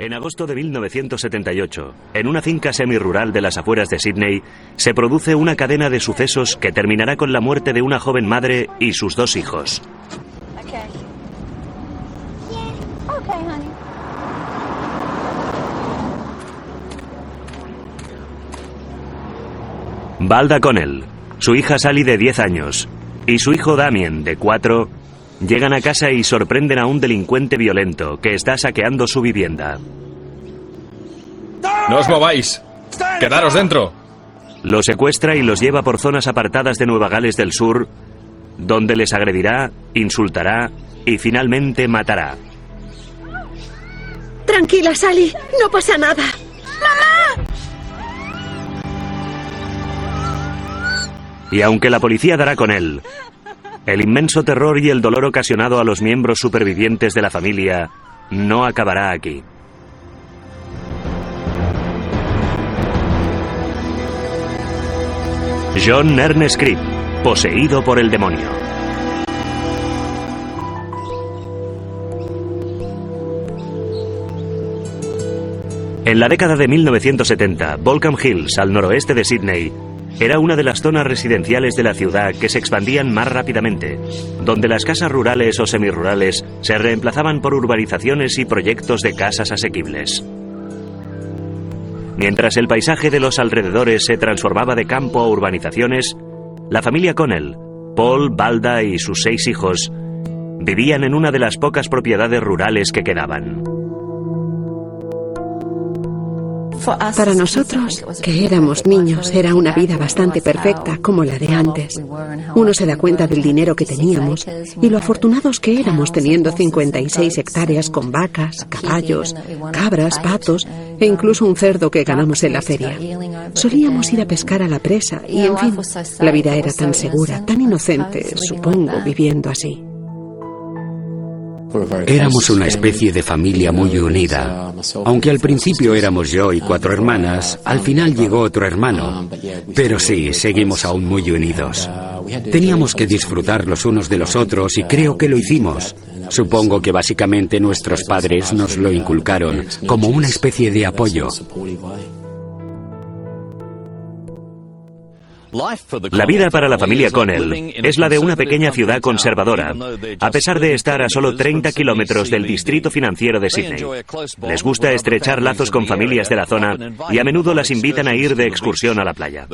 En agosto de 1978, en una finca semirural de las afueras de Sídney, se produce una cadena de sucesos que terminará con la muerte de una joven madre y sus dos hijos. Valda Connell, su hija Sally de 10 años y su hijo Damien de 4 llegan a casa y sorprenden a un delincuente violento que está saqueando su vivienda. ¡No os mováis! ¡Quedaros dentro! Los secuestra y los lleva por zonas apartadas de Nueva Gales del Sur, donde les agredirá, insultará y finalmente matará. Tranquila, Sally, no pasa nada. ¡Mamá! Y aunque la policía dará con él, el inmenso terror y el dolor ocasionado a los miembros supervivientes de la familia no acabará aquí. John Ernest Cribb, poseído por el demonio. En la década de 1970, Baulkham Hills, al noroeste de Sídney, era una de las zonas residenciales de la ciudad que se expandían más rápidamente, donde las casas rurales o semirurales se reemplazaban por urbanizaciones y proyectos de casas asequibles. Mientras el paisaje de los alrededores se transformaba de campo a urbanizaciones, la familia Connell, Paul, Valda y sus 6 hijos, vivían en una de las pocas propiedades rurales que quedaban. Para nosotros, que éramos niños, era una vida bastante perfecta, como la de antes. Uno se da cuenta del dinero que teníamos y lo afortunados que éramos teniendo 56 hectáreas con vacas, caballos, cabras, patos e incluso un cerdo que ganamos en la feria. Solíamos ir a pescar a la presa y, en fin, la vida era tan segura, tan inocente, supongo, viviendo así. Éramos una especie de familia muy unida. Aunque al principio éramos yo y 4 hermanas, al final llegó otro hermano. Pero sí, seguimos aún muy unidos. Teníamos que disfrutar los unos de los otros y creo que lo hicimos. Supongo que básicamente nuestros padres nos lo inculcaron como una especie de apoyo. La vida para la familia Connell es la de una pequeña ciudad conservadora, a pesar de estar a solo 30 kilómetros del distrito financiero de Sídney. Les gusta estrechar lazos con familias de la zona y a menudo las invitan a ir de excursión a la playa.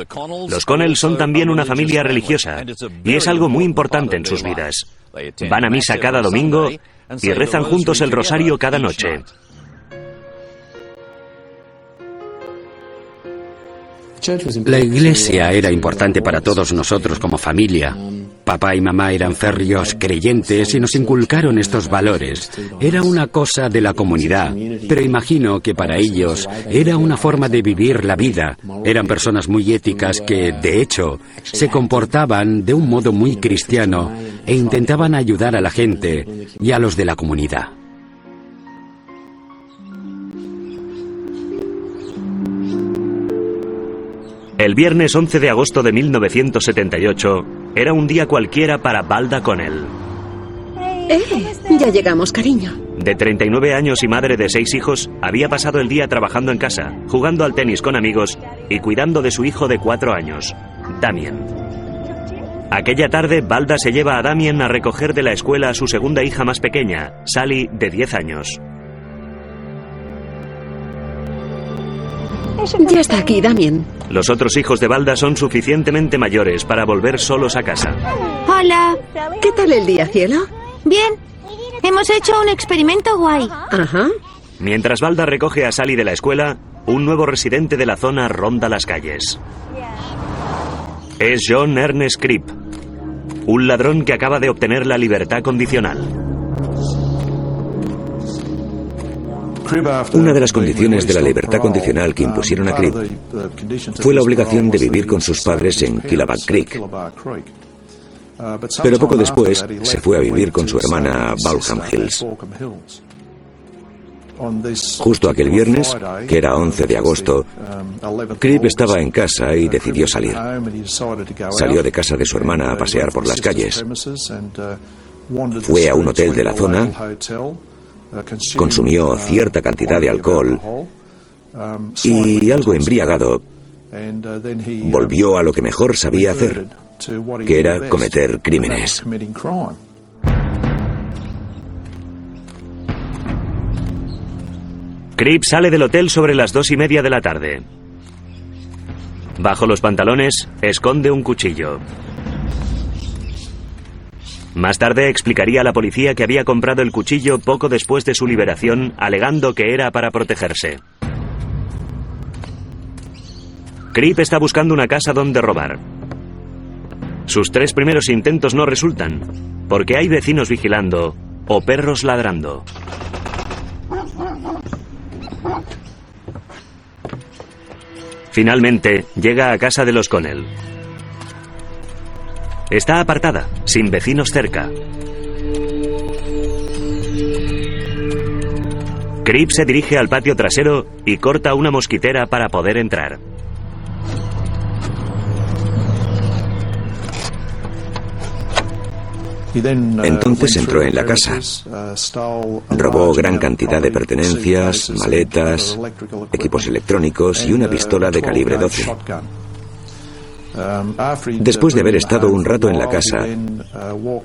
Los Connell son también una familia religiosa y es algo muy importante en sus vidas. Van a misa cada domingo y rezan juntos el rosario cada noche. La iglesia era importante para todos nosotros como familia. Papá y mamá eran férreos creyentes y nos inculcaron estos valores. Era una cosa de la comunidad, pero imagino que para ellos era una forma de vivir la vida. Eran personas muy éticas que, de hecho, se comportaban de un modo muy cristiano e intentaban ayudar a la gente y a los de la comunidad. El viernes 11 de agosto de 1978 era un día cualquiera para Valda Connell. Ya llegamos, cariño. De 39 años y madre de 6 hijos, había pasado el día trabajando en casa, jugando al tenis con amigos y cuidando de su hijo de 4 años, Damien. Aquella tarde, Valda se lleva a Damien a recoger de la escuela a su segunda hija más pequeña, Sally, de 10 años. Ya está aquí, Damien. Los otros hijos de Valda son suficientemente mayores para volver solos a casa. Hola. ¿Qué tal el día, cielo? Bien. Hemos hecho un experimento guay. Ajá. Mientras Valda recoge a Sally de la escuela, un nuevo residente de la zona ronda las calles. Es John Ernest Cribb, un ladrón que acaba de obtener la libertad condicional. Una de las condiciones de la libertad condicional que impusieron a Cribb fue la obligación de vivir con sus padres en Killaback Creek. Pero poco después se fue a vivir con su hermana a Baulkham Hills. Justo aquel viernes, que era 11 de agosto, Cribb estaba en casa y decidió salir. Salió de casa de su hermana a pasear por las calles. Fue a un hotel de la zona consumió cierta cantidad de alcohol y, algo embriagado, volvió a lo que mejor sabía hacer, que era cometer crímenes. Cripp sale del hotel sobre las 2:30 de la tarde. Bajo los pantalones, esconde un cuchillo. Más tarde explicaría a la policía que había comprado el cuchillo poco después de su liberación, alegando que era para protegerse. Cripp está buscando una casa donde robar. Sus 3 primeros intentos no resultan, porque hay vecinos vigilando o perros ladrando. Finalmente, llega a casa de los Connell. Está apartada, sin vecinos cerca. Cripp se dirige al patio trasero y corta una mosquitera para poder entrar. Entonces entró en la casa. Robó gran cantidad de pertenencias, maletas, equipos electrónicos y una pistola de calibre 12. Después de haber estado un rato en la casa,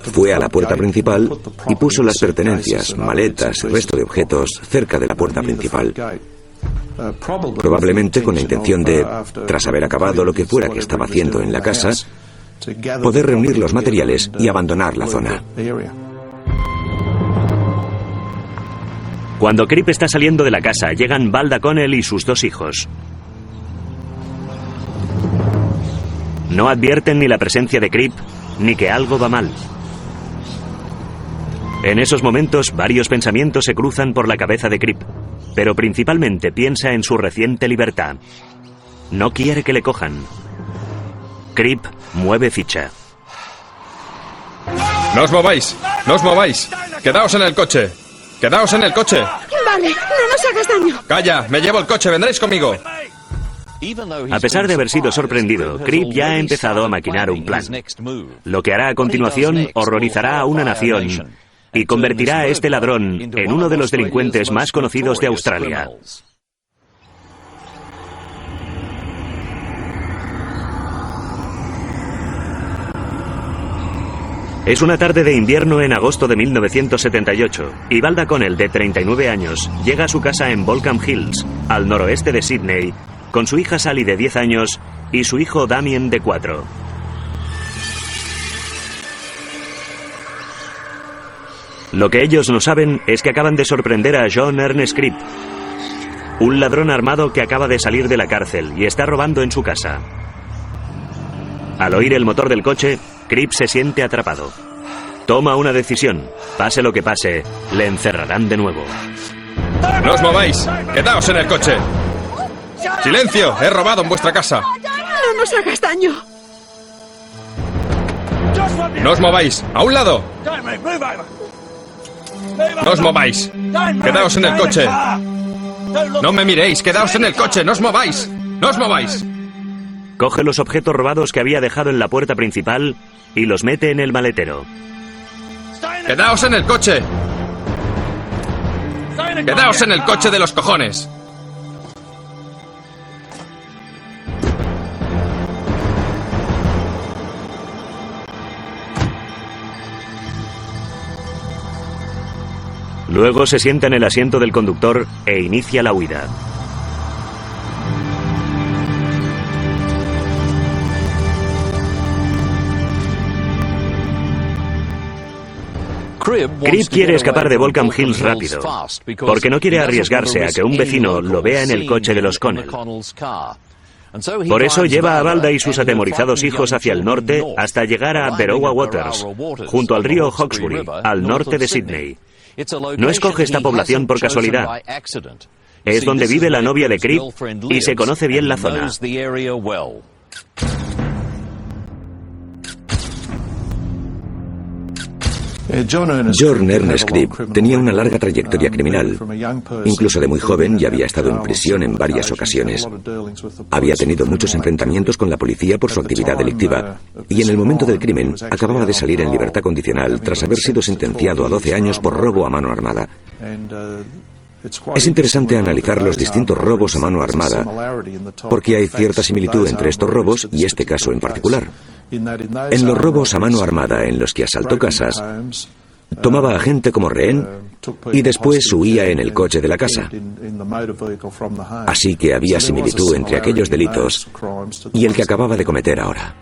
fue a la puerta principal y puso las pertenencias, maletas y resto de objetos cerca de la puerta principal. Probablemente con la intención de, tras haber acabado lo que fuera que estaba haciendo en la casa, poder reunir los materiales y abandonar la zona. Cuando Cripp está saliendo de la casa, llegan Valda Connell y sus 2 hijos. No advierten ni la presencia de Cripp, ni que algo va mal. En esos momentos, varios pensamientos se cruzan por la cabeza de Cripp, pero principalmente piensa en su reciente libertad. No quiere que le cojan. Cripp mueve ficha. ¡No os mováis! ¡No os mováis! ¡Quedaos en el coche! ¡Quedaos en el coche! Vale, no nos hagas daño. ¡Calla! ¡Me llevo el coche! ¡Vendréis conmigo! A pesar de haber sido sorprendido, Cripp ya ha empezado a maquinar un plan. Lo que hará a continuación horrorizará a una nación y convertirá a este ladrón en uno de los delincuentes más conocidos de Australia. Es una tarde de invierno en agosto de 1978 y Valda Connell, de 39 años, llega a su casa en Baulkham Hills, al noroeste de Sydney, con su hija Sally, de 10 años, y su hijo Damien, de 4. Lo que ellos no saben es que acaban de sorprender a John Ernest Cripp, un ladrón armado que acaba de salir de la cárcel y está robando en su casa. Al oír el motor del coche, Cripp se siente atrapado. Toma una decisión. Pase lo que pase, le encerrarán de nuevo. ¡No os mováis! ¡Quedaos en el coche! ¡Silencio! ¡He robado en vuestra casa! No nos hagas daño. ¡No os mováis! ¡A un lado! ¡No os mováis! ¡Quedaos en el coche! ¡No me miréis! ¡Quedaos en el coche! ¡No os mováis! ¡No os mováis! Coge los objetos robados que había dejado en la puerta principal y los mete en el maletero. ¡Quedaos en el coche! ¡Quedaos en el coche de los cojones! Luego se sienta en el asiento del conductor e inicia la huida. Cripp quiere escapar de Baulkham Hills rápido, porque no quiere arriesgarse a que un vecino lo vea en el coche de los Connell. Por eso lleva a Valda y sus atemorizados hijos hacia el norte hasta llegar a Berowra Waters, junto al río Hawkesbury, al norte de Sydney. No escoge esta población por casualidad. Es donde vive la novia de Cripp y se conoce bien la zona. John Ernest Cribb tenía una larga trayectoria criminal. Incluso de muy joven ya había estado en prisión en varias ocasiones. Había tenido muchos enfrentamientos con la policía por su actividad delictiva y en el momento del crimen acababa de salir en libertad condicional tras haber sido sentenciado a 12 años por robo a mano armada. Es interesante analizar los distintos robos a mano armada porque hay cierta similitud entre estos robos y este caso en particular. En los robos a mano armada en los que asaltó casas, tomaba a gente como rehén y después huía en el coche de la casa. Así que había similitud entre aquellos delitos y el que acababa de cometer ahora.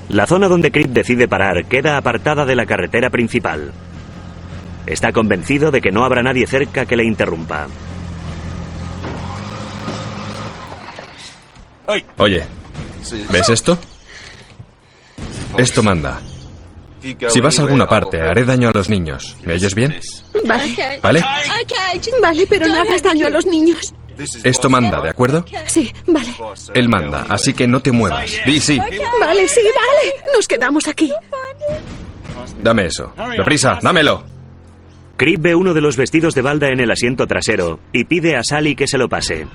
La zona donde Cribb decide parar queda apartada de la carretera principal. Está convencido de que no habrá nadie cerca que le interrumpa. Oye, ¿ves esto? Esto manda. Si vas a alguna parte, haré daño a los niños. ¿Me oyes bien? Vale. ¿Vale? Vale, pero no hagas daño a los niños. Esto manda, ¿de acuerdo? Sí, vale. Él manda, así que no te muevas. Di sí. Vale, sí, vale. Nos quedamos aquí. Dame eso. ¡Deprisa, dámelo! Cribb ve uno de los vestidos de Balda en el asiento trasero y pide a Sally que se lo pase.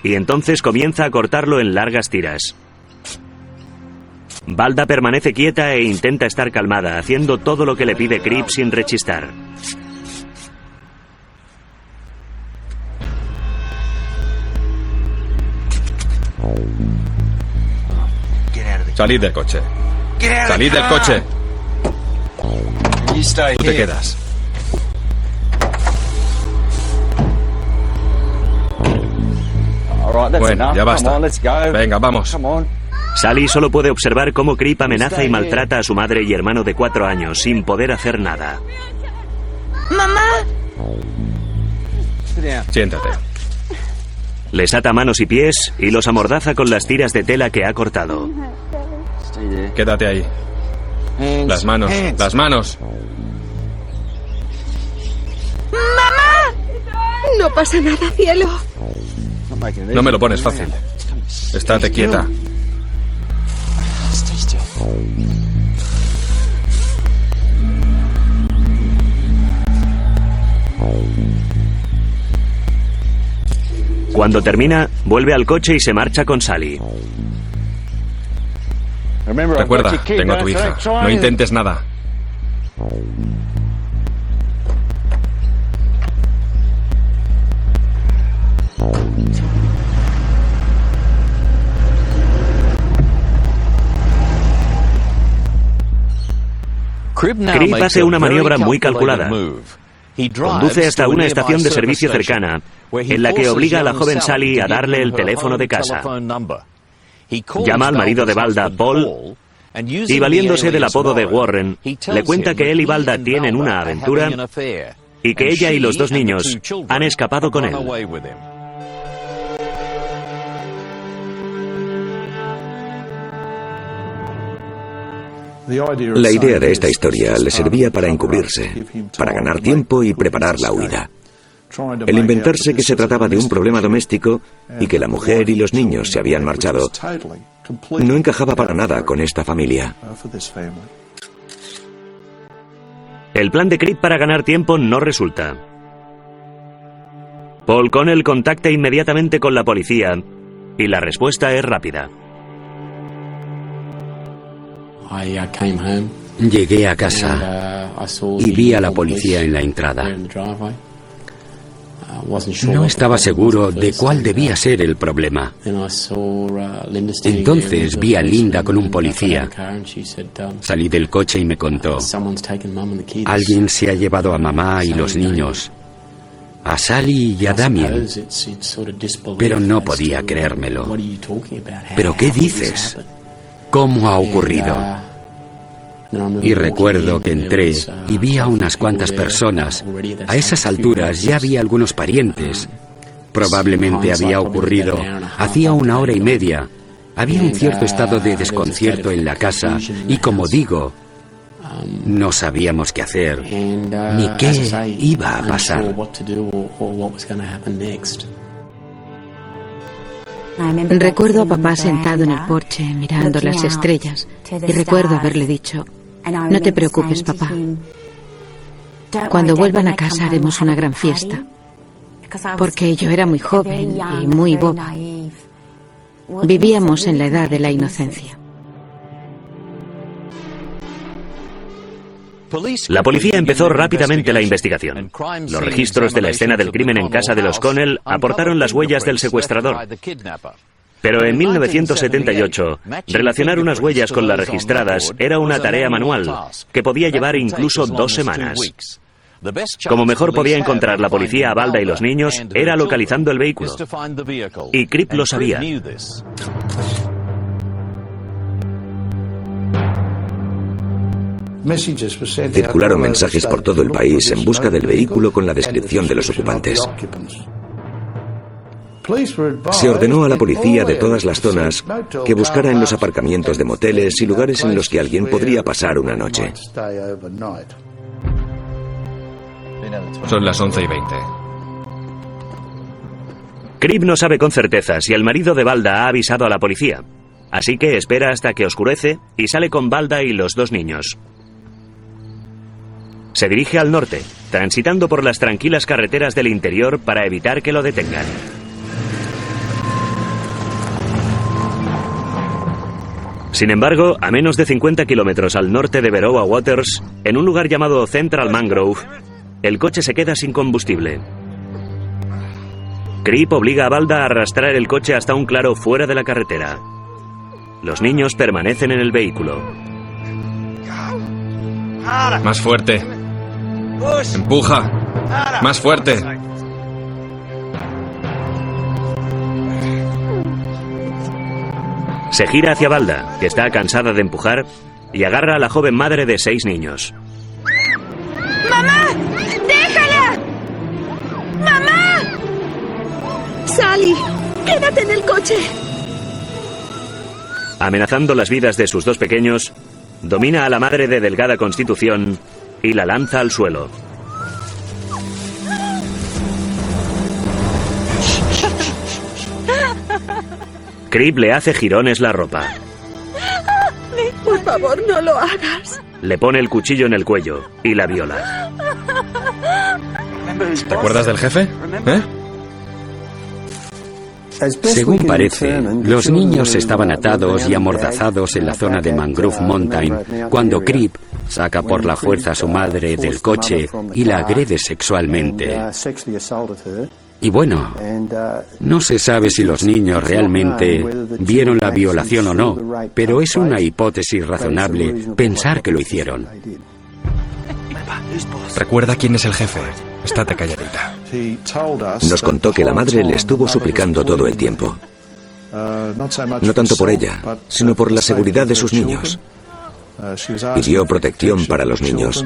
Y entonces comienza a cortarlo en largas tiras. Balda permanece quieta e intenta estar calmada, haciendo todo lo que le pide Cribb sin rechistar. Salid del coche. ¡Salid del coche! Tú te quedas. Bueno, ya basta. Venga, vamos. Sally solo puede observar cómo Cribb amenaza y maltrata a su madre y hermano de 4 años, sin poder hacer nada. ¡Mamá! Siéntate. Les ata manos y pies y los amordaza con las tiras de tela que ha cortado. Quédate ahí. Las manos, las manos. No pasa nada, cielo. No me lo pones fácil. Estate quieta. Cuando termina, vuelve al coche y se marcha con Sally. Recuerda, tengo a tu hija. No intentes nada. Cribb hace una maniobra muy calculada. Conduce hasta una estación de servicio cercana, en la que obliga a la joven Sally a darle el teléfono de casa. Llama al marido de Balda, Paul, y valiéndose del apodo de Warren, le cuenta que él y Balda tienen una aventura y que ella y los 2 niños han escapado con él. La idea de esta historia le servía para encubrirse, para ganar tiempo y preparar la huida. El inventarse que se trataba de un problema doméstico y que la mujer y los niños se habían marchado no encajaba para nada con esta familia. El plan de Cribb para ganar tiempo no resulta. Paul Connell contacta inmediatamente con la policía y la respuesta es rápida. Llegué a casa y vi a la policía en la entrada. No estaba seguro de cuál debía ser el problema. Entonces vi a Linda con un policía. Salí del coche y me contó: alguien se ha llevado a mamá y los niños, a Sally y a Damien. Pero no podía creérmelo. ¿Pero qué dices? ¿Cómo ha ocurrido? Y recuerdo que entré y vi a unas cuantas personas. A esas alturas ya había algunos parientes. Probablemente había ocurrido hacía 1 hora y media. Había un cierto estado de desconcierto en la casa y, como digo, no sabíamos qué hacer ni qué iba a pasar. Recuerdo a papá sentado en el porche mirando las estrellas y recuerdo haberle dicho: no te preocupes, papá. Cuando vuelvan a casa haremos una gran fiesta. Porque yo era muy joven y muy boba. Vivíamos en la edad de la inocencia. La policía empezó rápidamente la investigación. Los registros de la escena del crimen en casa de los Connell aportaron las huellas del secuestrador. Pero en 1978, relacionar unas huellas con las registradas era una tarea manual, que podía llevar incluso 2 semanas. Como mejor podía encontrar la policía a Balda y los niños era localizando el vehículo. Y Cripp lo sabía. Circularon mensajes por todo el país en busca del vehículo con la descripción de los ocupantes. Se ordenó a la policía de todas las zonas que buscara en los aparcamientos de moteles y lugares en los que alguien podría pasar una noche. Son las 11:20. Cripp no sabe con certeza si el marido de Balda ha avisado a la policía, así que espera hasta que oscurece y sale con Balda y los 2 niños. Se dirige al norte, transitando por las tranquilas carreteras del interior para evitar que lo detengan. Sin embargo, a menos de 50 kilómetros al norte de Berowra Waters, en un lugar llamado Central Mangrove, el coche se queda sin combustible. Cripp obliga a Balda a arrastrar el coche hasta un claro fuera de la carretera. Los niños permanecen en el vehículo. Más fuerte. Empuja. Más fuerte. Se gira hacia Balda, que está cansada de empujar, y agarra a la joven madre de 6 niños. ¡Mamá! ¡Déjala! ¡Mamá! ¡Sally! ¡Quédate en el coche! Amenazando las vidas de sus 2 pequeños, domina a la madre de delgada constitución y la lanza al suelo. Cripp le hace jirones la ropa. Por favor, no lo hagas. Le pone el cuchillo en el cuello y la viola. ¿Te acuerdas del jefe? ¿Eh? Según parece, los niños estaban atados y amordazados en la zona de Mangrove Mountain cuando Cripp saca por la fuerza a su madre del coche y la agrede sexualmente. Y bueno, no se sabe si los niños realmente vieron la violación o no, pero es una hipótesis razonable pensar que lo hicieron. Recuerda quién es el jefe. Estate calladita. Nos contó que la madre le estuvo suplicando todo el tiempo. No tanto por ella, sino por la seguridad de sus niños. Pidió protección para los niños,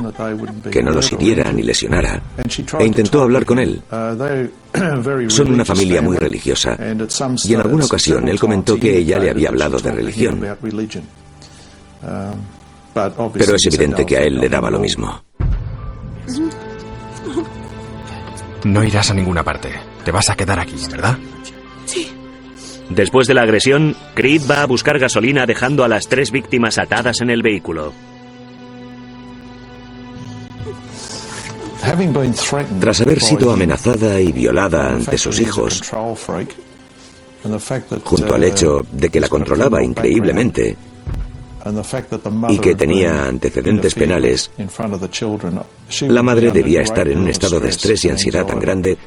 que no los hiriera ni lesionara, e intentó hablar con él. Son una familia muy religiosa, y en alguna ocasión él comentó que ella le había hablado de religión. Pero es evidente que a él le daba lo mismo. No irás a ninguna parte. Te vas a quedar aquí, ¿verdad? Sí. Después de la agresión, Cripp va a buscar gasolina dejando a las 3 víctimas atadas en el vehículo. Tras haber sido amenazada y violada ante sus hijos, junto al hecho de que la controlaba increíblemente y que tenía antecedentes penales, la madre debía estar en un estado de estrés y ansiedad tan grande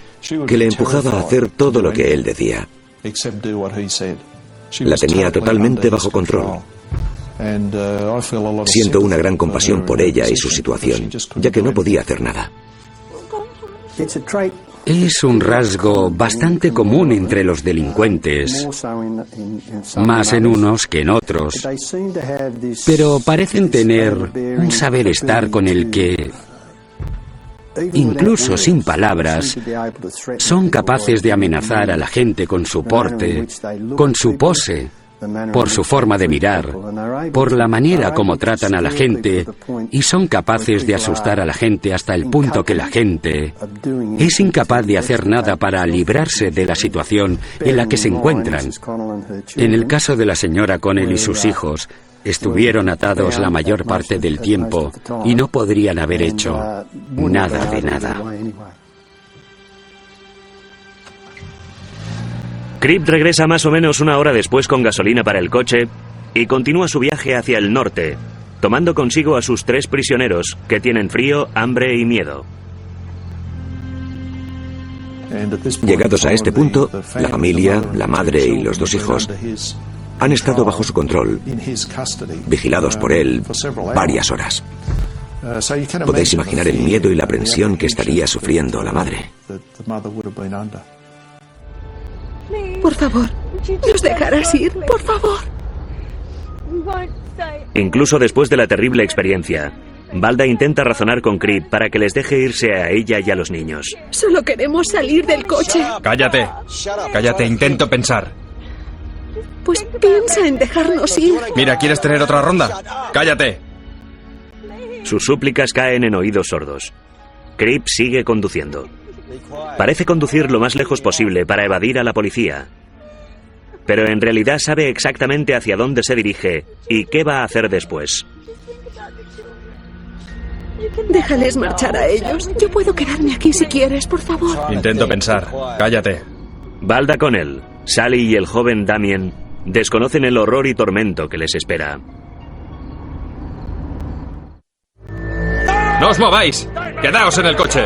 que le empujaba a hacer todo lo que él decía. La tenía totalmente bajo control. Siento una gran compasión por ella y su situación, ya que no podía hacer nada. Es un rasgo bastante común entre los delincuentes, más en unos que en otros, pero parecen tener un saber estar con el que, incluso sin palabras, son capaces de amenazar a la gente con su porte, con su pose, por su forma de mirar por la manera como tratan a la gente y son capaces de asustar a la gente hasta el punto que la gente es incapaz de hacer nada para librarse de la situación en la que se encuentran. En el caso de la señora Connell y sus hijos, estuvieron atados la mayor parte del tiempo y no podrían haber hecho nada de nada. Cripp regresa más o menos una hora después con gasolina para el coche y continúa su viaje hacia el norte, tomando consigo a sus 3 prisioneros que tienen frío, hambre y miedo. Llegados a este punto, la familia, la madre y los 2 hijos han estado bajo su control, vigilados por él varias horas. Podéis imaginar el miedo y la aprensión que estaría sufriendo la madre. Por favor, ¿nos dejarás ir? Por favor. Incluso después de la terrible experiencia, Valda intenta razonar con Cripp para que les deje irse a ella y a los niños. Solo queremos salir del coche. ¡Cállate! ¡Cállate! Intento pensar. Pues piensa en dejarnos ir. Mira, ¿quieres tener otra ronda? ¡Cállate! Sus súplicas caen en oídos sordos. Cripp sigue conduciendo. Parece conducir lo más lejos posible para evadir a la policía. Pero en realidad sabe exactamente hacia dónde se dirige y qué va a hacer después. Déjales marchar a ellos. Yo puedo quedarme aquí si quieres, por favor. Intento pensar. Cállate. Valda Connell, Sally y el joven Damien desconocen el horror y tormento que les espera. ¡No os mováis! ¡Quedaos en el coche!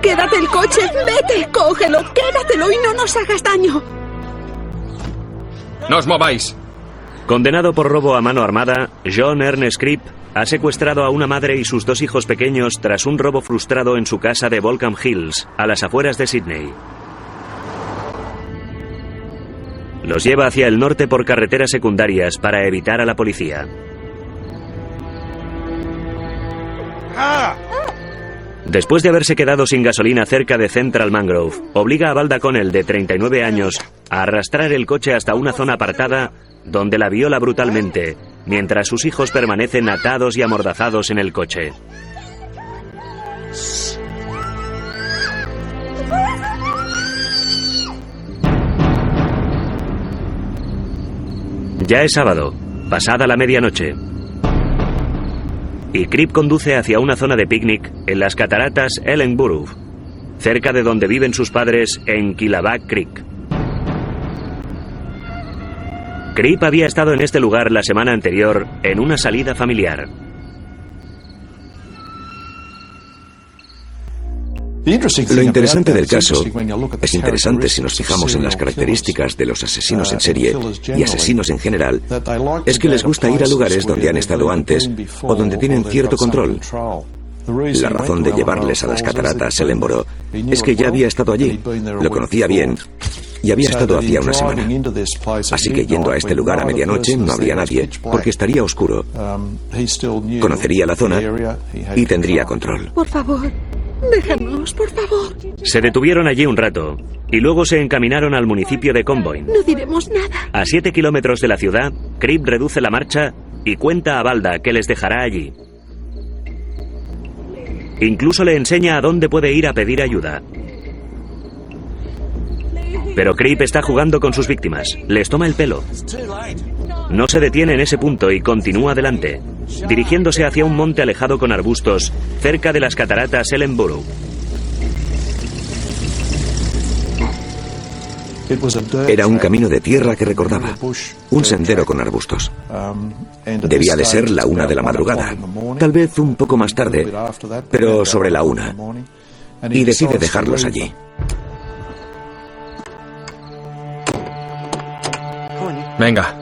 ¡Quédate el coche! ¡Vete! ¡Cógelo! ¡Quédatelo y no nos hagas daño! ¡No os mováis! Condenado por robo a mano armada, John Ernest Cripp ha secuestrado a una madre y sus 2 hijos pequeños tras un robo frustrado en su casa de Volcam Hills, a las afueras de Sydney. Los lleva hacia el norte por carreteras secundarias para evitar a la policía. Después de haberse quedado sin gasolina cerca de Central Mangrove, obliga a Valda Connell, de 39 años, a arrastrar el coche hasta una zona apartada donde la viola brutalmente, mientras sus hijos permanecen atados y amordazados en el coche. Ya es sábado, pasada la medianoche. Y Cripp conduce hacia una zona de picnic en las cataratas Ellenborough, cerca de donde viven sus padres en Killaback Creek. Cripp había estado en este lugar la semana anterior en una salida familiar. Lo interesante del caso es interesante si nos fijamos en las características de los asesinos en serie y asesinos en general, es que les gusta ir a lugares donde han estado antes o donde tienen cierto control. La razón de llevarles a las cataratas Ellenborough es que ya había estado allí, lo conocía bien y había estado hacía una semana. Así que yendo a este lugar a medianoche no habría nadie, porque estaría oscuro. Conocería la zona y tendría control. Por favor, déjanos, por favor. Se detuvieron allí un rato y luego se encaminaron al municipio de Comboyne. No diremos nada. A 7 kilómetros de la ciudad, Cripp reduce la marcha y cuenta a Valda que les dejará allí. Incluso le enseña a dónde puede ir a pedir ayuda. Pero Cripp está jugando con sus víctimas. Les toma el pelo. No se detiene en ese punto y continúa adelante, dirigiéndose hacia un monte alejado con arbustos, cerca de las cataratas Ellenborough. Era un camino de tierra que recordaba, un sendero con arbustos. Debía de ser la 1 de la madrugada, tal vez un poco más tarde, pero sobre la 1. Y decide dejarlos allí. Venga.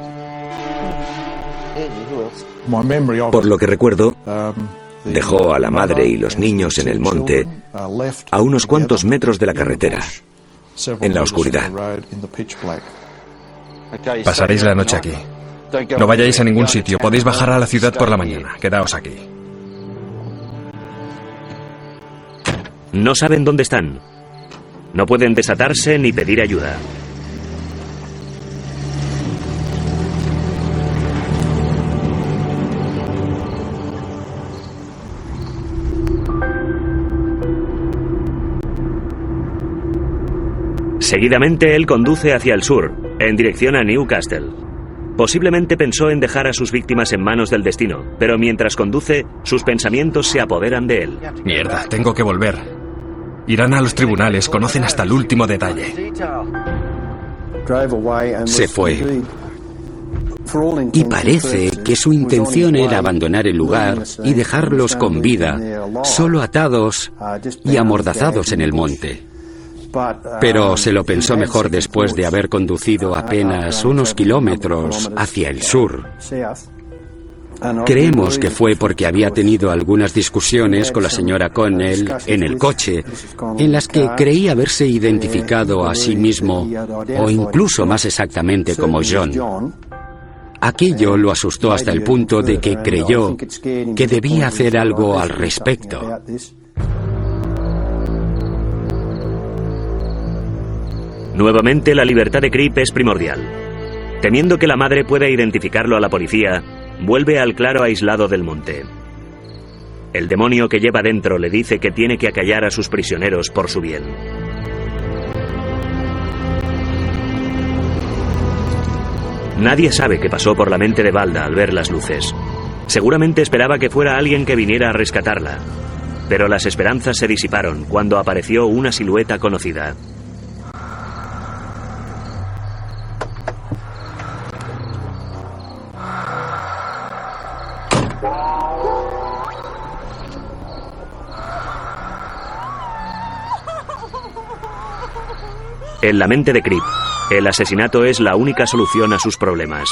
Por lo que recuerdo, dejó a la madre y los niños en el monte, a unos cuantos metros de la carretera, en la oscuridad. Pasaréis la noche aquí. No vayáis a ningún sitio. Podéis bajar a la ciudad por la mañana. Quedaos aquí. No saben dónde están. No pueden desatarse ni pedir ayuda. Seguidamente él conduce hacia el sur, en dirección a Newcastle. Posiblemente pensó en dejar a sus víctimas en manos del destino, pero mientras conduce, sus pensamientos se apoderan de él. Mierda, tengo que volver. Irán a los tribunales, conocen hasta el último detalle. Se fue. Y parece que su intención era abandonar el lugar y dejarlos con vida, solo atados y amordazados en el monte. Pero se lo pensó mejor después de haber conducido apenas unos kilómetros hacia el sur. Creemos que fue porque había tenido algunas discusiones con la señora Connell en el coche, en las que creía haberse identificado a sí mismo, o incluso más exactamente como John. Aquello lo asustó hasta el punto de que creyó que debía hacer algo al respecto. Nuevamente, la libertad de Cripp es primordial. Temiendo que la madre pueda identificarlo a la policía, vuelve al claro aislado del monte. El demonio que lleva dentro le dice que tiene que acallar a sus prisioneros por su bien. Nadie sabe qué pasó por la mente de Valda al ver las luces. Seguramente esperaba que fuera alguien que viniera a rescatarla. Pero las esperanzas se disiparon cuando apareció una silueta conocida. En la mente de Cripp, el asesinato es la única solución a sus problemas.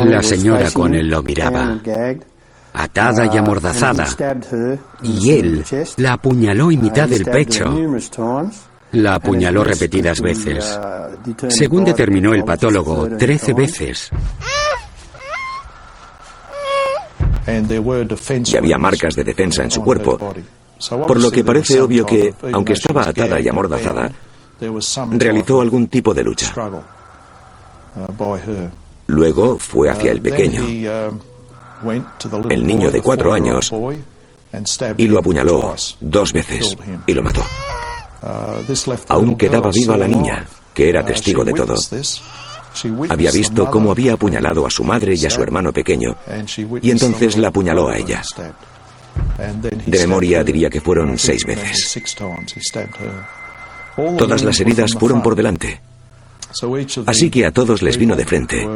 La señora Connell lo miraba, atada y amordazada, y él la apuñaló en mitad del pecho. La apuñaló repetidas veces. Según determinó el patólogo, 13 veces. Y había marcas de defensa en su cuerpo, por lo que parece obvio que, aunque estaba atada y amordazada, realizó algún tipo de lucha. Luego fue hacia el pequeño, el niño de 4 años, y lo apuñaló 2 veces y lo mató. Aún quedaba viva la niña, que era testigo de todo. Había visto cómo había apuñalado a su madre y a su hermano pequeño, y entonces la apuñaló a ella. De memoria diría que fueron 6 veces. Todas las heridas fueron por delante. Así que a todos les vino de frente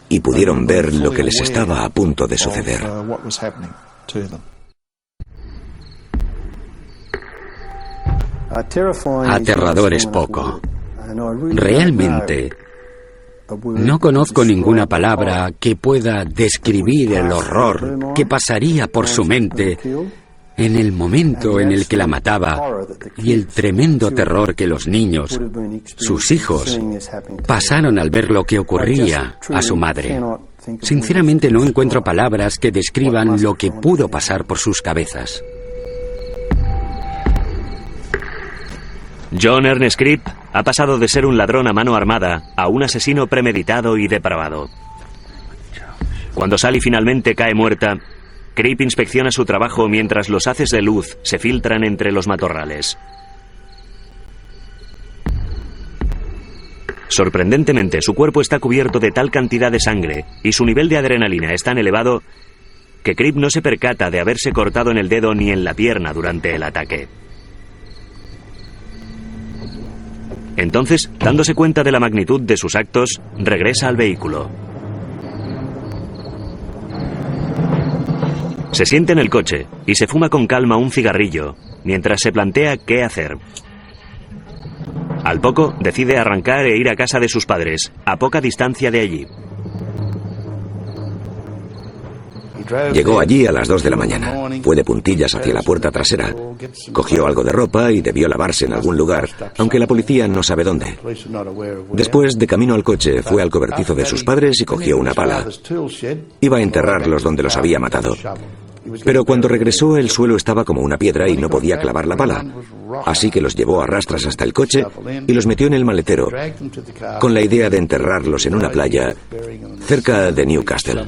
y pudieron ver lo que les estaba a punto de suceder. Aterrador es poco. Realmente, no conozco ninguna palabra que pueda describir el horror que pasaría por su mente en el momento en el que la mataba y el tremendo terror que los niños, sus hijos, pasaron al ver lo que ocurría a su madre. Sinceramente no encuentro palabras que describan lo que pudo pasar por sus cabezas. John Ernest Cripp ha pasado de ser un ladrón a mano armada a un asesino premeditado y depravado. Cuando Sally finalmente cae muerta, Cripp inspecciona su trabajo mientras los haces de luz se filtran entre los matorrales. Sorprendentemente, su cuerpo está cubierto de tal cantidad de sangre y su nivel de adrenalina es tan elevado que Cripp no se percata de haberse cortado en el dedo ni en la pierna durante el ataque. Entonces, dándose cuenta de la magnitud de sus actos, regresa al vehículo. Se sienta en el coche y se fuma con calma un cigarrillo, mientras se plantea qué hacer. Al poco, decide arrancar e ir a casa de sus padres, a poca distancia de allí. Llegó allí a las 2 de la mañana. Fue de puntillas hacia la puerta trasera. Cogió algo de ropa y debió lavarse en algún lugar, aunque la policía no sabe dónde. Después, de camino al coche, fue al cobertizo de sus padres y cogió una pala. Iba a enterrarlos donde los había matado. Pero cuando regresó, el suelo estaba como una piedra y no podía clavar la pala. Así que los llevó a rastras hasta el coche y los metió en el maletero, con la idea de enterrarlos en una playa cerca de Newcastle.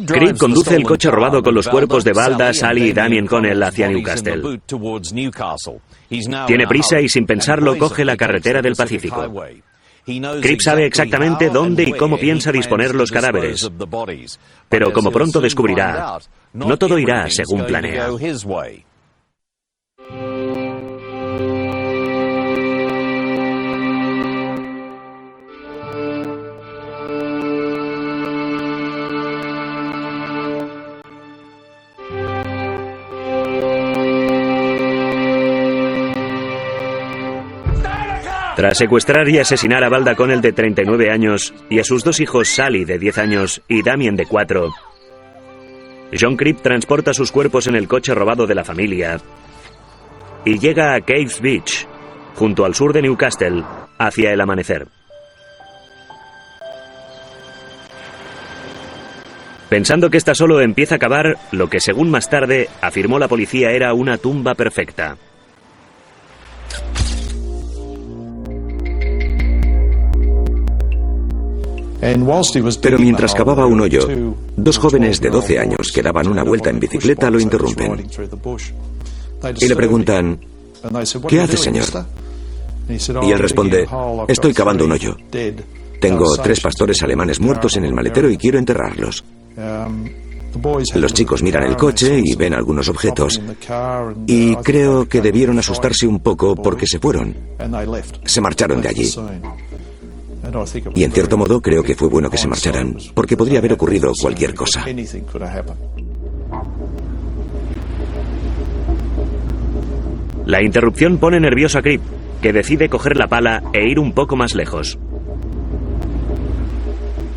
Cribb conduce el coche robado con los cuerpos de Valda, Sally y Damien Connell hacia Newcastle. Tiene prisa y sin pensarlo coge la carretera del Pacífico. Cribb sabe exactamente dónde y cómo piensa disponer los cadáveres. Pero como pronto descubrirá, no todo irá según planea. Tras secuestrar y asesinar a Valda Connell de 39 años y a sus dos hijos Sally de 10 años y Damien de 4, John Cribb transporta sus cuerpos en el coche robado de la familia y llega a Caves Beach, junto al sur de Newcastle, hacia el amanecer. Pensando que esta solo empieza a cavar lo que, según más tarde, afirmó la policía era una tumba perfecta. Pero mientras cavaba un hoyo, dos jóvenes de 12 años que daban una vuelta en bicicleta lo interrumpen. Y le preguntan, ¿qué hace, señor? Y él responde, estoy cavando un hoyo. Tengo 3 pastores alemanes muertos en el maletero y quiero enterrarlos. Los chicos miran el coche y ven algunos objetos. Y creo que debieron asustarse un poco porque se fueron. Se marcharon de allí. Y en cierto modo creo que fue bueno que se marcharan, porque podría haber ocurrido cualquier cosa. La interrupción pone nervioso a Cribb, que decide coger la pala e ir un poco más lejos.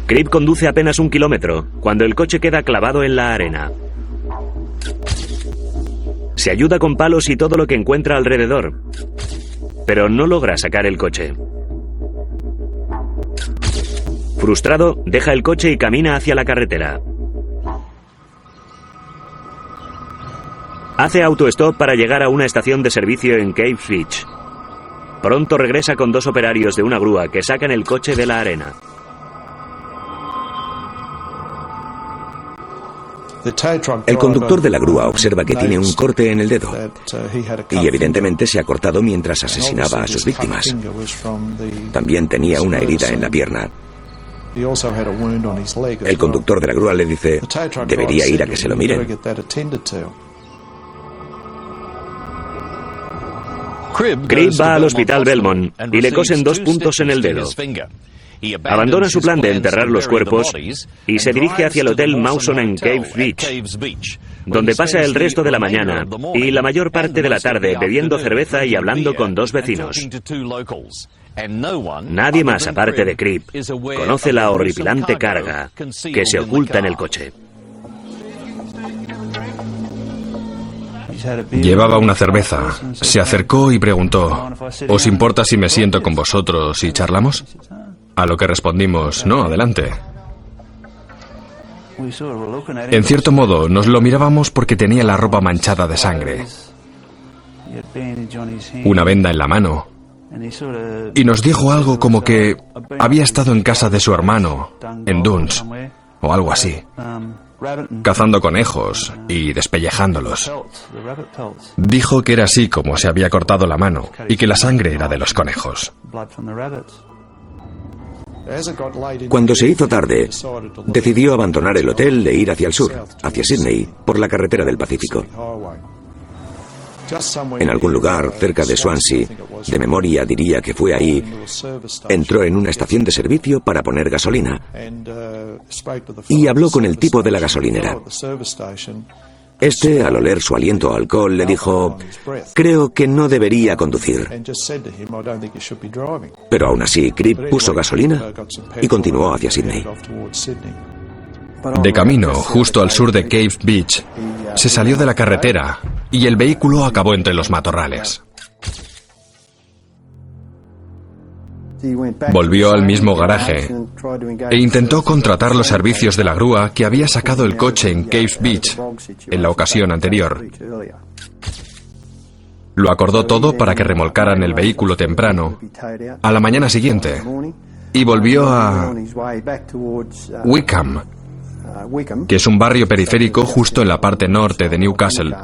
Cribb conduce apenas 1 kilómetro, cuando el coche queda clavado en la arena. Se ayuda con palos y todo lo que encuentra alrededor, pero no logra sacar el coche. Frustrado, deja el coche y camina hacia la carretera. Hace autostop para llegar a una estación de servicio en Caves Beach. Pronto regresa con 2 operarios de una grúa que sacan el coche de la arena. El conductor de la grúa observa que tiene un corte en el dedo y evidentemente se ha cortado mientras asesinaba a sus víctimas. También tenía una herida en la pierna. El conductor de la grúa le dice, debería ir a que se lo miren. Cribb va al hospital Belmont y le cosen 2 puntos en el dedo. Abandona su plan de enterrar los cuerpos y se dirige hacia el Hotel Mawson en Caves Beach, donde pasa el resto de la mañana y la mayor parte de la tarde bebiendo cerveza y hablando con 2 vecinos. Nadie más, aparte de Cribb, conoce la horripilante carga que se oculta en el coche. Llevaba una cerveza. Se acercó y preguntó, ¿os importa si me siento con vosotros y charlamos? A lo que respondimos, no, adelante. En cierto modo, nos lo mirábamos porque tenía la ropa manchada de sangre, una venda en la mano, y nos dijo algo como que había estado en casa de su hermano, en Duns, o algo así, cazando conejos y despellejándolos. Dijo que era así como se había cortado la mano y que la sangre era de los conejos. Cuando se hizo tarde, decidió abandonar el hotel e ir hacia el sur, hacia Sydney, por la carretera del Pacífico. En algún lugar cerca de Swansea, de memoria diría que fue ahí, entró en una estación de servicio para poner gasolina y habló con el tipo de la gasolinera. Este, al oler su aliento a alcohol, le dijo, creo que no debería conducir. Pero aún así, Cribb puso gasolina y continuó hacia Sydney. De camino, justo al sur de Caves Beach, se salió de la carretera y el vehículo acabó entre los matorrales. Volvió al mismo garaje e intentó contratar los servicios de la grúa que había sacado el coche en Caves Beach en la ocasión anterior. Lo acordó todo para que remolcaran el vehículo temprano, a la mañana siguiente, y volvió a Wickham, que es un barrio periférico justo en la parte norte de Newcastle,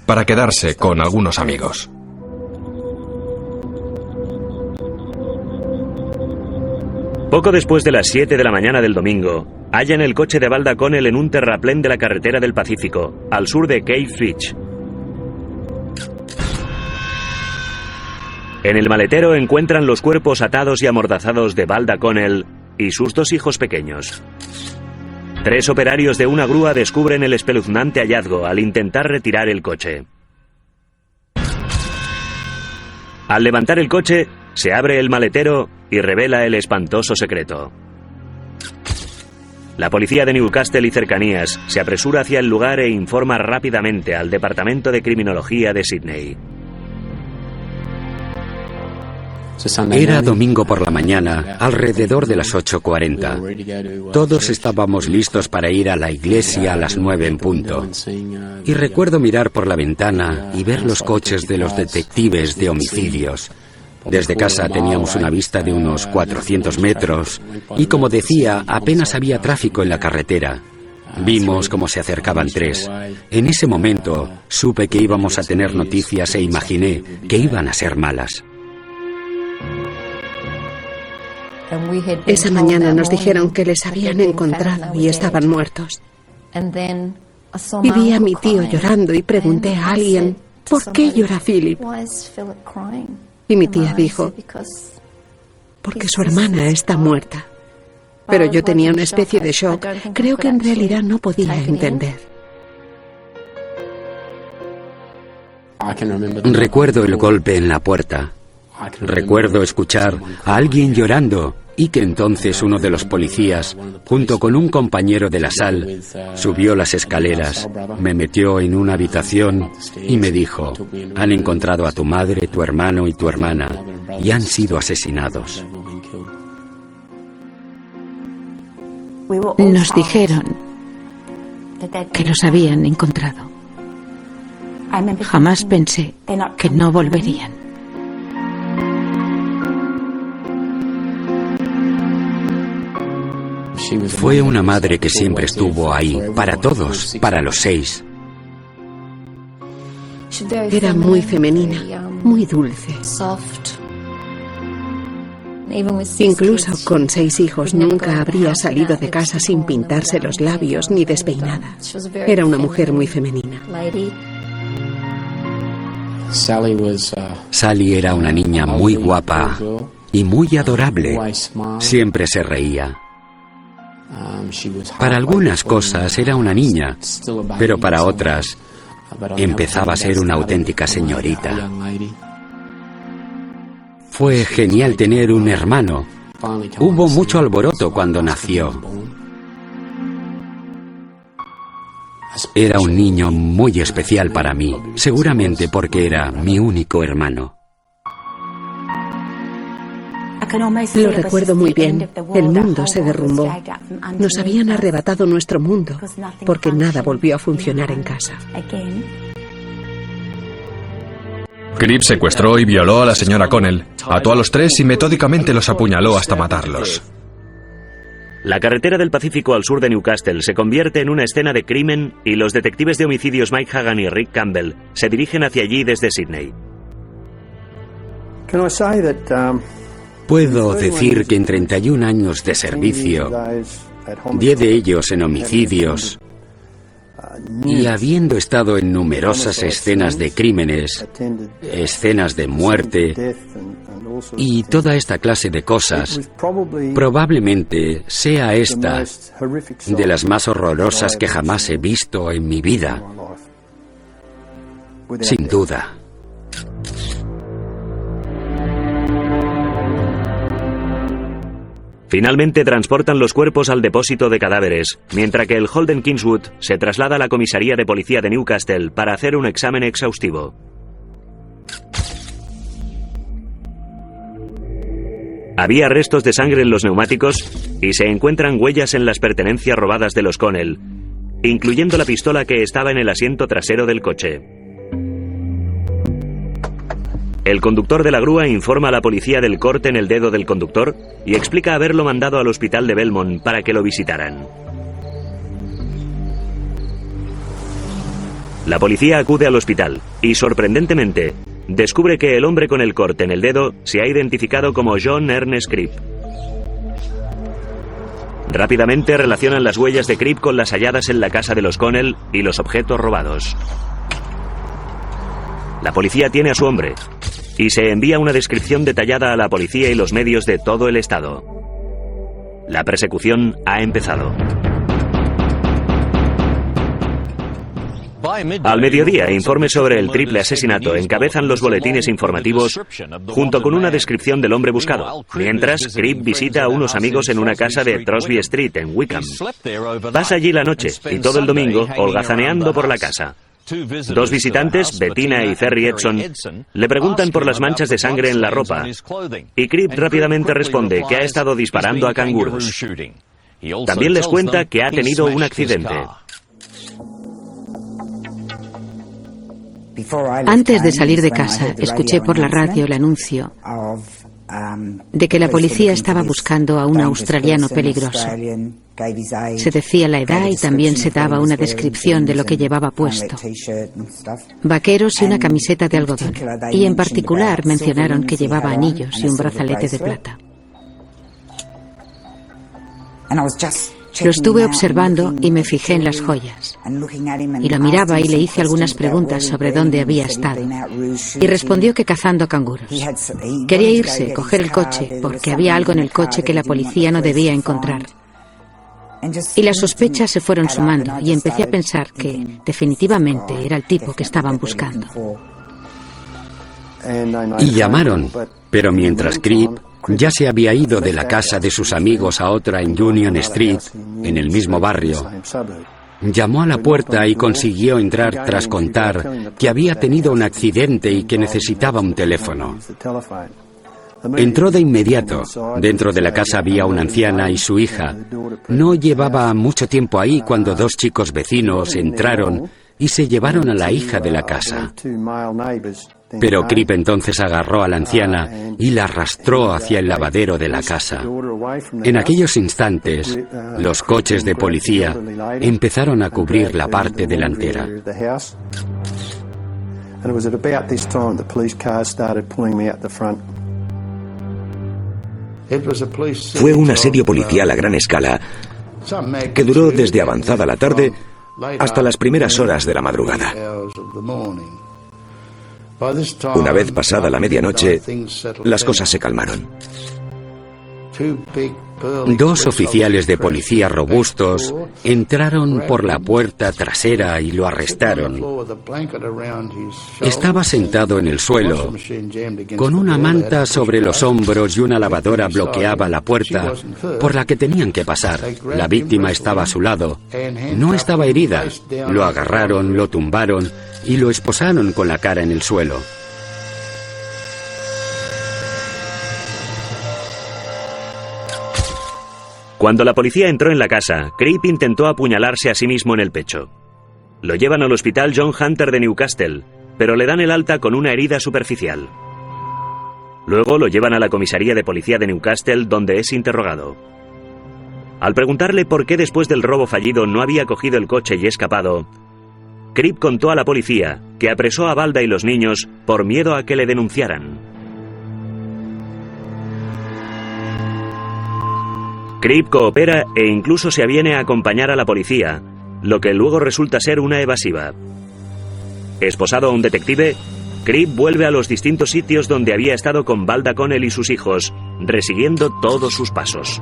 para quedarse con algunos amigos. Poco después de las 7 de la mañana del domingo, hallan el coche de Valda Connell en un terraplén de la carretera del Pacífico, al sur de Cave Ridge. En el maletero encuentran los cuerpos atados y amordazados de Valda Connell y sus 2 hijos pequeños. 3 operarios de una grúa descubren el espeluznante hallazgo al intentar retirar el coche. Al levantar el coche, se abre el maletero y revela el espantoso secreto. La policía de Newcastle y cercanías se apresura hacia el lugar e informa rápidamente al Departamento de Criminología de Sydney. Era domingo por la mañana, alrededor de las 8:40. Todos estábamos listos para ir a la iglesia a las 9 en punto. Y recuerdo mirar por la ventana y ver los coches de los detectives de homicidios. Desde casa teníamos una vista de unos 400 metros y, como decía, apenas había tráfico en la carretera. Vimos cómo se acercaban 3. En ese momento supe que íbamos a tener noticias e imaginé que iban a ser malas. Esa mañana nos dijeron que les habían encontrado y estaban muertos. Y vi a mi tío llorando y pregunté a alguien, ¿por qué llora Philip? Y mi tía dijo, porque su hermana está muerta. Pero yo tenía una especie de shock. Creo que en realidad no podía entender. Recuerdo el golpe en la puerta. Recuerdo escuchar a alguien llorando y que entonces uno de los policías, junto con un compañero de la sal, subió las escaleras, me metió en una habitación y me dijo, han encontrado a tu madre, tu hermano y tu hermana y han sido asesinados. Nos dijeron que los habían encontrado. Jamás pensé que no volverían. Fue una madre que siempre estuvo ahí, para todos, para los 6. Era muy femenina, muy dulce. Incluso con 6 hijos nunca habría salido de casa sin pintarse los labios ni despeinada. Era una mujer muy femenina. Sally era una niña muy guapa y muy adorable. Siempre se reía. Para algunas cosas era una niña, pero para otras empezaba a ser una auténtica señorita. Fue genial tener un hermano. Hubo mucho alboroto cuando nació. Era un niño muy especial para mí, seguramente porque era mi único hermano. Lo recuerdo muy bien. El mundo se derrumbó. Nos habían arrebatado nuestro mundo, porque nada volvió a funcionar en casa. Cribb secuestró y violó a la señora Connell, ató a los 3 y metódicamente los apuñaló hasta matarlos. La carretera del Pacífico al sur de Newcastle se convierte en una escena de crimen y los detectives de homicidios Mike Hagan y Rick Campbell se dirigen hacia allí desde Sydney. Puedo decir que en 31 años de servicio, 10 de ellos en homicidios, y habiendo estado en numerosas escenas de crímenes, escenas de muerte y toda esta clase de cosas, probablemente sea esta de las más horrorosas que jamás he visto en mi vida. Sin duda. Finalmente transportan los cuerpos al depósito de cadáveres, mientras que el Holden Kingswood se traslada a la comisaría de policía de Newcastle para hacer un examen exhaustivo. Había restos de sangre en los neumáticos y se encuentran huellas en las pertenencias robadas de los Connell, incluyendo la pistola que estaba en el asiento trasero del coche. El conductor de la grúa informa a la policía del corte en el dedo del conductor y explica haberlo mandado al hospital de Belmont para que lo visitaran. La policía acude al hospital y, sorprendentemente, descubre que el hombre con el corte en el dedo se ha identificado como John Ernest Cribb. Rápidamente relacionan las huellas de Cribb con las halladas en la casa de los Connell y los objetos robados. La policía tiene a su hombre y se envía una descripción detallada a la policía y los medios de todo el estado. La persecución ha empezado. Al mediodía, informes sobre el triple asesinato encabezan los boletines informativos junto con una descripción del hombre buscado, mientras Cribb visita a unos amigos en una casa de Crosby Street, en Wickham. Pasa allí la noche y todo el domingo holgazaneando por la casa. Dos visitantes, Bettina y Ferry Edson, le preguntan por las manchas de sangre en la ropa y Cribb rápidamente responde que ha estado disparando a canguros. También les cuenta que ha tenido un accidente. Antes de salir de casa, escuché por la radio el anuncio de que la policía estaba buscando a un australiano peligroso. Se decía la edad y también se daba una descripción de lo que llevaba puesto. Vaqueros y una camiseta de algodón. Y en particular mencionaron que llevaba anillos y un brazalete de plata. Lo estuve observando y me fijé en las joyas. Y lo miraba y le hice algunas preguntas sobre dónde había estado. Y respondió que cazando canguros. Quería irse, coger el coche, porque había algo en el coche que la policía no debía encontrar. Y las sospechas se fueron sumando y empecé a pensar que definitivamente era el tipo que estaban buscando. Y llamaron, pero mientras Cribb ya se había ido de la casa de sus amigos a otra en Union Street, en el mismo barrio, llamó a la puerta y consiguió entrar tras contar que había tenido un accidente y que necesitaba un teléfono. Entró de inmediato. Dentro de la casa había una anciana y su hija. No llevaba mucho tiempo ahí cuando dos chicos vecinos entraron y se llevaron a la hija de la casa. Pero Cribb entonces agarró a la anciana y la arrastró hacia el lavadero de la casa. En aquellos instantes, los coches de policía empezaron a cubrir la parte delantera. Fue un asedio policial a gran escala que duró desde avanzada la tarde hasta las primeras horas de la madrugada. Una vez pasada la medianoche, las cosas se calmaron. Dos oficiales de policía robustos entraron por la puerta trasera y lo arrestaron. Estaba sentado en el suelo, con una manta sobre los hombros y una lavadora bloqueaba la puerta por la que tenían que pasar. La víctima estaba a su lado. No estaba herida. Lo agarraron, lo tumbaron y lo esposaron con la cara en el suelo. Cuando la policía entró en la casa, Cribb intentó apuñalarse a sí mismo en el pecho. Lo llevan al hospital John Hunter de Newcastle, pero le dan el alta con una herida superficial. Luego lo llevan a la comisaría de policía de Newcastle, donde es interrogado. Al preguntarle por qué después del robo fallido no había cogido el coche y escapado, Cribb contó a la policía que apresó a Balda y los niños por miedo a que le denunciaran. Cribb coopera e incluso se aviene a acompañar a la policía, lo que luego resulta ser una evasiva. Esposado a un detective, Cribb vuelve a los distintos sitios donde había estado con Balda Connell y sus hijos, resiguiendo todos sus pasos.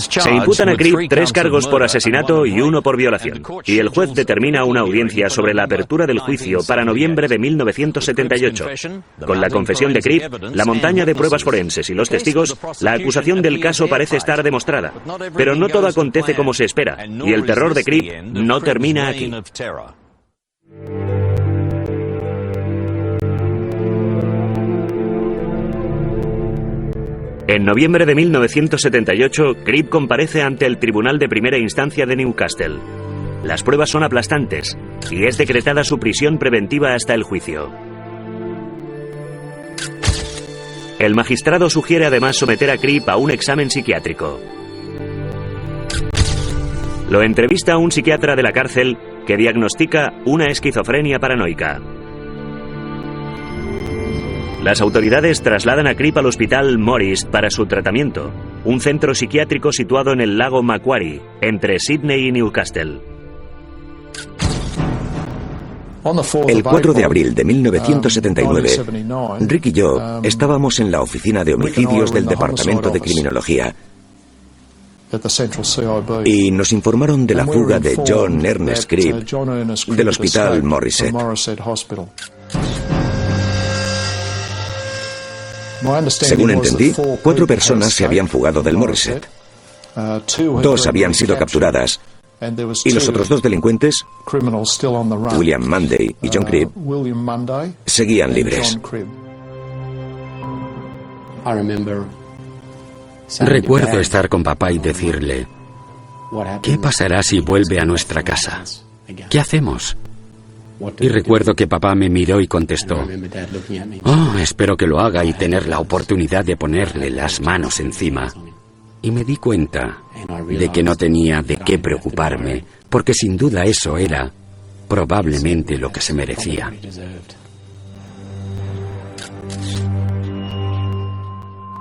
Se imputan a Cribb 3 cargos por asesinato y 1 por violación, y el juez determina una audiencia sobre la apertura del juicio para noviembre de 1978. Con la confesión de Cribb, la montaña de pruebas forenses y los testigos, la acusación del caso parece estar demostrada. Pero no todo acontece como se espera, y el terror de Cribb no termina aquí. En noviembre de 1978, Cribb comparece ante el Tribunal de Primera Instancia de Newcastle. Las pruebas son aplastantes y es decretada su prisión preventiva hasta el juicio. El magistrado sugiere además someter a Cribb a un examen psiquiátrico. Lo entrevista un psiquiatra de la cárcel que diagnostica una esquizofrenia paranoica. Las autoridades trasladan a Cribb al hospital Morris para su tratamiento, un centro psiquiátrico situado en el lago Macquarie, entre Sydney y Newcastle. El 4 de abril de 1979, Rick y yo estábamos en la oficina de homicidios del Departamento de Criminología y nos informaron de la fuga de John Ernest Cribb del hospital Morisset. Según entendí, 4 personas se habían fugado del Morisset. 2 habían sido capturadas y los otros 2 delincuentes, William Munday y John Cribb, seguían libres. Recuerdo estar con papá y decirle, ¿qué pasará si vuelve a nuestra casa? ¿Qué hacemos? Y recuerdo que papá me miró y contestó, oh, espero que lo haga y tener la oportunidad de ponerle las manos encima. Y me di cuenta de que no tenía de qué preocuparme, porque sin duda eso era probablemente lo que se merecía.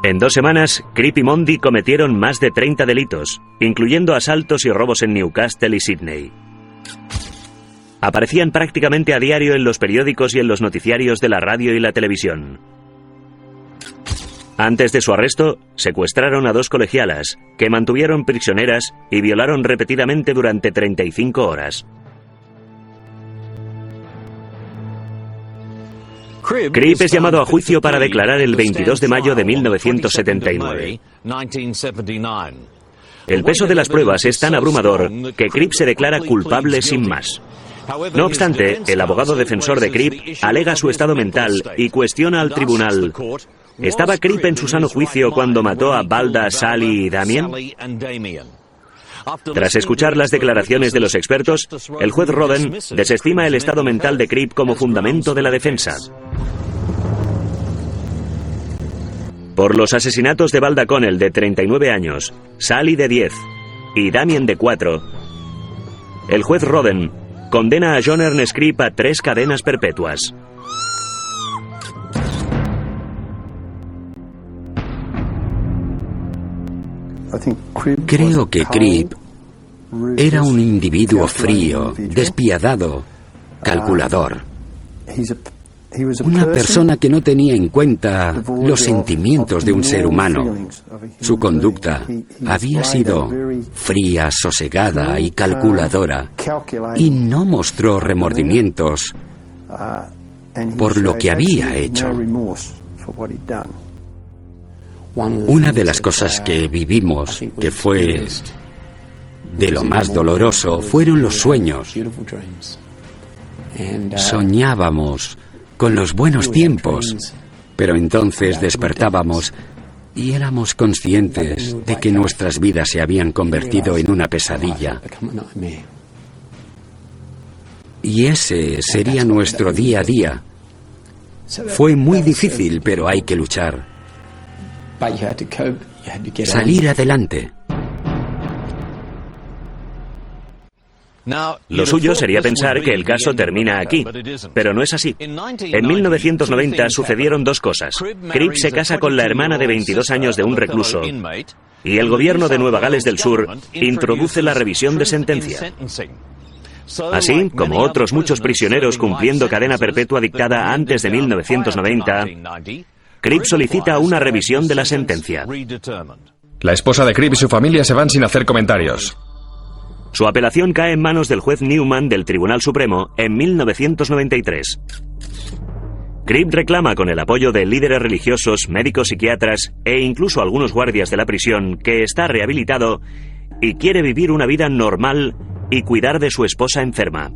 En 2 semanas, Cribb y Munday cometieron más de 30 delitos, incluyendo asaltos y robos en Newcastle y Sydney. Aparecían prácticamente a diario en los periódicos y en los noticiarios de la radio y la televisión. Antes de su arresto, secuestraron a 2 colegialas, que mantuvieron prisioneras y violaron repetidamente durante 35 horas. Cribb es llamado a juicio para declarar el 22 de mayo de 1979. El peso de las pruebas es tan abrumador que Cribb se declara culpable sin más. No obstante, el abogado defensor de Cribb alega su estado mental y cuestiona al tribunal: ¿estaba Cribb en su sano juicio cuando mató a Balda, Sally y Damien? Tras escuchar las declaraciones de los expertos, el juez Roden desestima el estado mental de Cribb como fundamento de la defensa. Por los asesinatos de Balda Connell, de 39 años, Sally, de 10, y Damien, de 4, el juez Roden condena a John Ernest Cribb a 3 cadenas perpetuas. Creo que Cribb era un individuo frío, despiadado, calculador. Una persona que no tenía en cuenta los sentimientos de un ser humano. Su conducta había sido fría, sosegada y calculadora, y no mostró remordimientos por lo que había hecho. Una de las cosas que vivimos, que fue de lo más doloroso, fueron los sueños. Soñábamos con los buenos tiempos, pero entonces despertábamos y éramos conscientes de que nuestras vidas se habían convertido en una pesadilla. Y ese sería nuestro día a día. Fue muy difícil, pero hay que luchar. Salir adelante. Lo suyo sería pensar que el caso termina aquí, pero no es así. En 1990 sucedieron 2 cosas. Cribb se casa con la hermana de 22 años de un recluso, y el gobierno de Nueva Gales del Sur introduce la revisión de sentencia. Así, como otros muchos prisioneros cumpliendo cadena perpetua dictada antes de 1990, Cribb solicita una revisión de la sentencia. La esposa de Cribb y su familia se van sin hacer comentarios. Su apelación cae en manos del juez Newman del Tribunal Supremo en 1993. Cribb reclama, con el apoyo de líderes religiosos, médicos, psiquiatras e incluso algunos guardias de la prisión, que está rehabilitado y quiere vivir una vida normal y cuidar de su esposa enferma.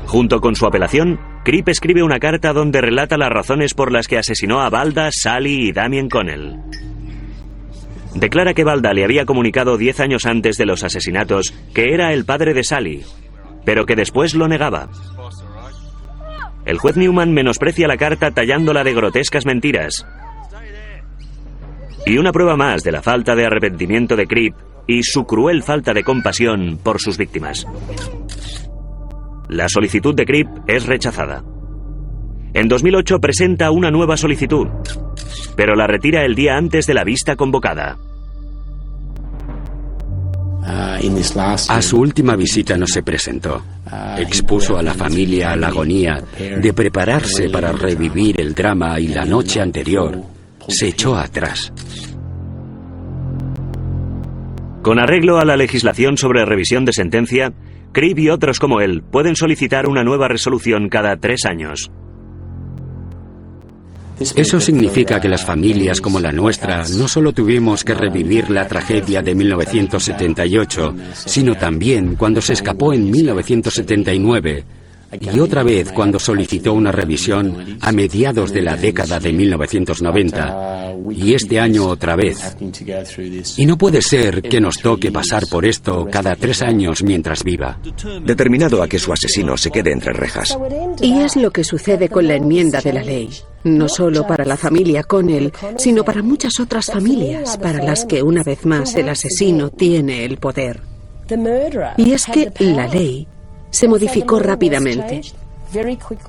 Junto con su apelación, Cripp escribe una carta donde relata las razones por las que asesinó a Valda, Sally y Damien Connell. Declara que Valda le había comunicado 10 años antes de los asesinatos que era el padre de Sally, pero que después lo negaba. El juez Newman menosprecia la carta tallándola de grotescas mentiras. Y una prueba más de la falta de arrepentimiento de Cripp y su cruel falta de compasión por sus víctimas. La solicitud de Cripp es rechazada. En 2008 presenta una nueva solicitud, pero la retira el día antes de la vista convocada. A su última visita no se presentó. Expuso a la familia a la agonía de prepararse para revivir el drama y la noche anterior se echó atrás. Con arreglo a la legislación sobre revisión de sentencia, Cripp y otros como él pueden solicitar una nueva resolución cada 3 años. Eso significa que las familias como la nuestra no solo tuvimos que revivir la tragedia de 1978, sino también cuando se escapó en 1979 y otra vez cuando solicitó una revisión a mediados de la década de 1990 y este año otra vez. Y no puede ser que nos toque pasar por esto cada 3 años mientras viva. Determinado a que su asesino se quede entre rejas. Y es lo que sucede con la enmienda de la ley. No solo para la familia Connell, sino para muchas otras familias, para las que una vez más el asesino tiene el poder. Y es que la ley se modificó rápidamente.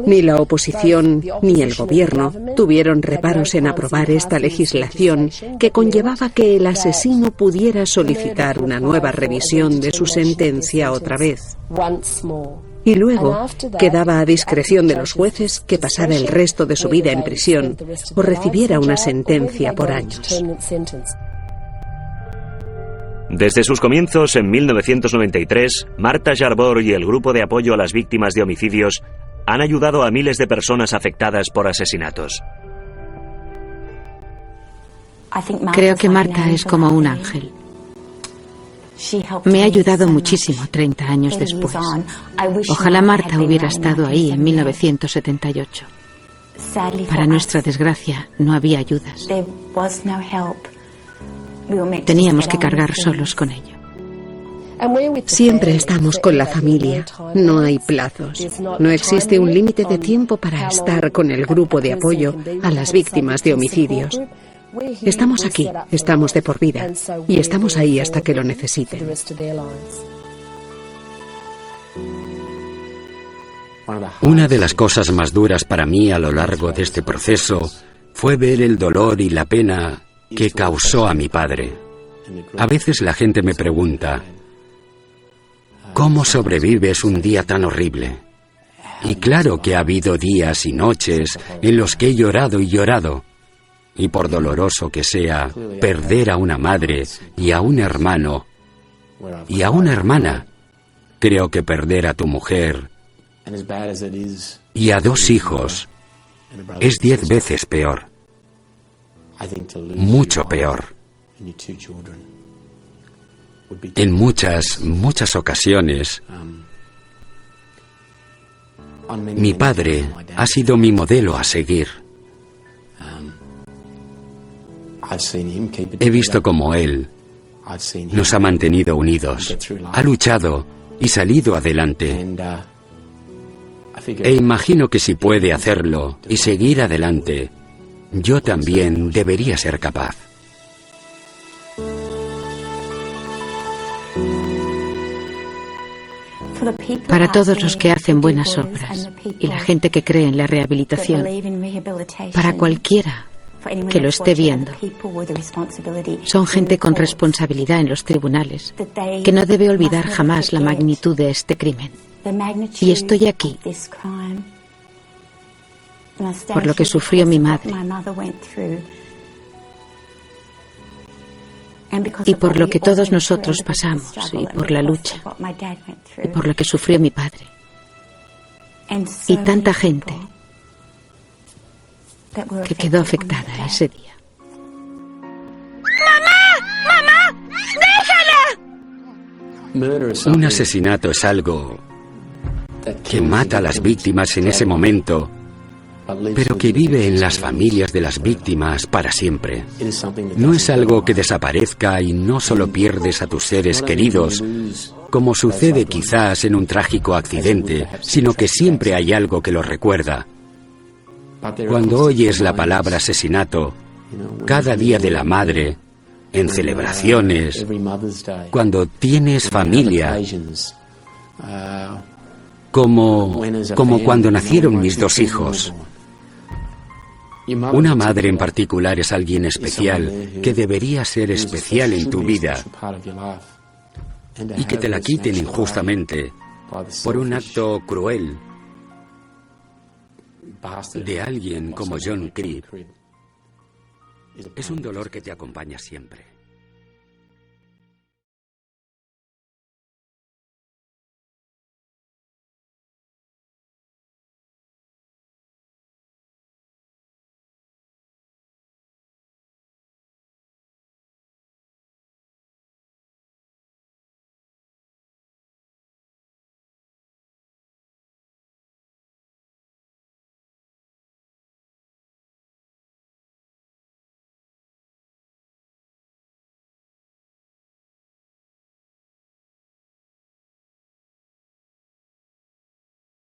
Ni la oposición ni el gobierno tuvieron reparos en aprobar esta legislación que conllevaba que el asesino pudiera solicitar una nueva revisión de su sentencia otra vez. Y luego quedaba a discreción de los jueces que pasara el resto de su vida en prisión o recibiera una sentencia por años. Desde sus comienzos en 1993, Martha Yarborough y el grupo de apoyo a las víctimas de homicidios han ayudado a miles de personas afectadas por asesinatos. Creo que Martha es como un ángel. Me ha ayudado muchísimo 30 años después. Ojalá Martha hubiera estado ahí en 1978. Para nuestra desgracia, no había ayudas. Teníamos que cargar solos con ello. Siempre estamos con la familia. No hay plazos. No existe un límite de tiempo para estar con el grupo de apoyo a las víctimas de homicidios. Estamos aquí, estamos de por vida, y estamos ahí hasta que lo necesiten. Una de las cosas más duras para mí a lo largo de este proceso fue ver el dolor y la pena que causó a mi padre. A veces la gente me pregunta, ¿cómo sobrevives un día tan horrible? Y claro que ha habido días y noches en los que he llorado y llorado. Y por doloroso que sea, perder a una madre y a un hermano y a una hermana, creo que perder a tu mujer y a 2 hijos es 10 veces peor. Mucho peor. En muchas ocasiones, mi padre ha sido mi modelo a seguir. He visto cómo él nos ha mantenido unidos, ha luchado y salido adelante. E imagino que si puede hacerlo y seguir adelante, yo también debería ser capaz. Para todos los que hacen buenas obras y la gente que cree en la rehabilitación, para cualquiera que lo esté viendo, son gente con responsabilidad en los tribunales, que no debe olvidar jamás la magnitud de este crimen. Y estoy aquí por lo que sufrió mi madre y por lo que todos nosotros pasamos y por la lucha y por lo que sufrió mi padre y tanta gente que quedó afectada ese día. ¡Mamá! ¡Déjala! Un asesinato es algo que mata a las víctimas en ese momento, pero que vive en las familias de las víctimas para siempre. No es algo que desaparezca y no solo pierdes a tus seres queridos, como sucede quizás en un trágico accidente, sino que siempre hay algo que lo recuerda. Cuando oyes la palabra asesinato, cada día de la madre, en celebraciones, cuando tienes familia, como cuando nacieron mis 2 hijos. Una madre en particular es alguien especial, que debería ser especial en tu vida, y que te la quiten injustamente por un acto cruel de alguien como John Creed es un dolor que te acompaña siempre.